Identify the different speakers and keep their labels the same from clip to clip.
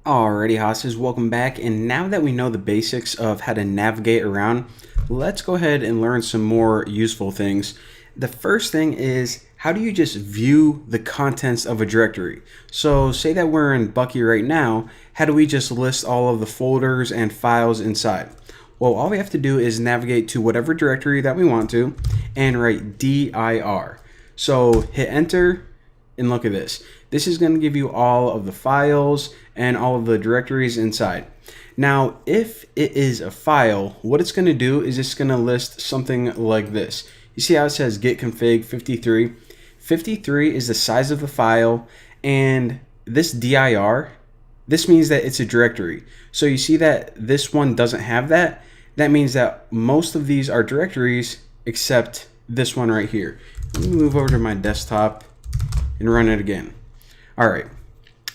Speaker 1: Alrighty, hosses, welcome back. And now that we know the basics of how to navigate around, let's go ahead and learn some more useful things. The first thing is, how do you just view the contents of a directory? So say that we're in Bucky right now, how do we just list all of the folders and files inside? Well, all we have to do is navigate to whatever directory that we want to and write dir. So hit enter and look at this. This is going to give you all of the files and all of the directories inside. Now, if it is a file, what it's going to do is it's going to list something like this. You see how it says git config 53? 53 is the size of the file, and this dir, this means that it's a directory. So you see that this one doesn't have that. That means that most of these are directories except this one right here. Let me move over to my desktop and run it again. All right.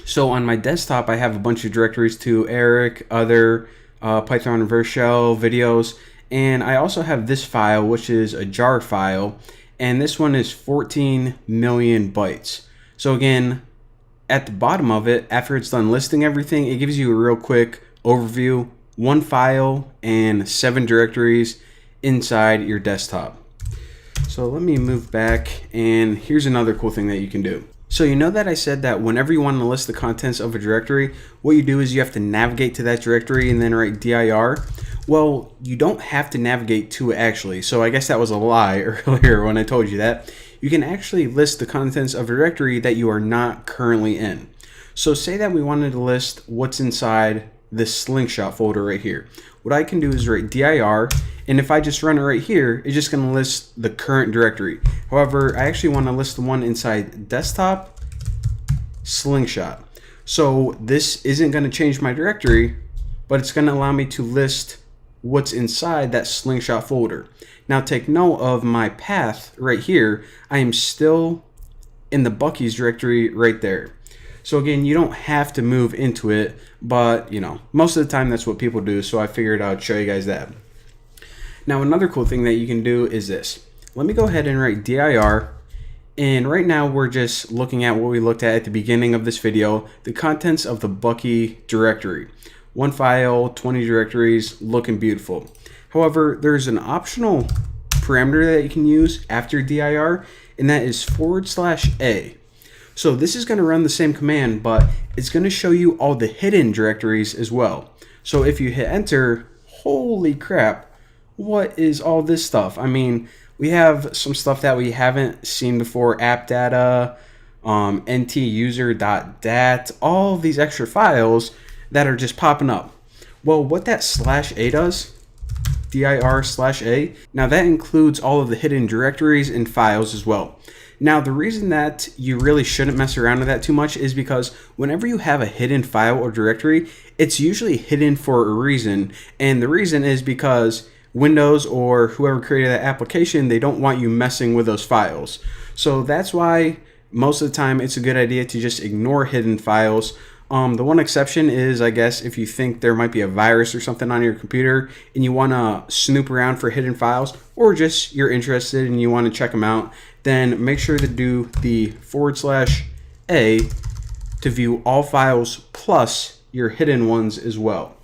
Speaker 1: So on my desktop, I have a bunch of directories to Eric, other, Python reverse shell, videos, and I also have this file, which is a jar file, and this one is 14 million bytes. So again, at the bottom of it, after it's done listing everything, it gives you a real quick overview, one file and 7 directories inside your desktop. So let me move back, and here's another cool thing that you can do. So you know that I said that whenever you want to list the contents of a directory, what you do is you have to navigate to that directory and then write dir. Well, you don't have to navigate to it actually. So I guess that was a lie earlier when I told you that. You can actually list the contents of a directory that you are not currently in. So say that we wanted to list what's inside this slingshot folder right here. What I can do is write dir, and if I just run it right here, it's just going to list the current directory. However, I actually want to list the one inside desktop slingshot. So this isn't going to change my directory, but it's going to allow me to list what's inside that slingshot folder. Now take note of my path right here. I am still in the Bucky's directory right there. So again, you don't have to move into it, but you know, most of the time that's what people do, so I figured I'd show you guys that. Now another cool thing that you can do is this. Let me go ahead and write dir, and right now we're just looking at what we looked at the beginning of this video, the contents of the Bucky directory. One file, 20 directories, looking beautiful. However, there's an optional parameter that you can use after dir, and that is /a. So this is going to run the same command, but it's going to show you all the hidden directories as well. So if you hit enter, holy crap, what is all this stuff? I mean, we have some stuff that we haven't seen before, app data, ntuser.dat, all of these extra files that are just popping up. Well, what that /a does, dir/a, now that includes all of the hidden directories and files as well. Now, the reason that you really shouldn't mess around with that too much is because whenever you have a hidden file or directory, it's usually hidden for a reason. And the reason is because Windows or whoever created that application, they don't want you messing with those files. So that's why most of the time it's a good idea to just ignore hidden files. The one exception is, I guess, if you think there might be a virus or something on your computer and you want to snoop around for hidden files, or just you're interested and you want to check them out, then make sure to do the /a to view all files plus your hidden ones as well.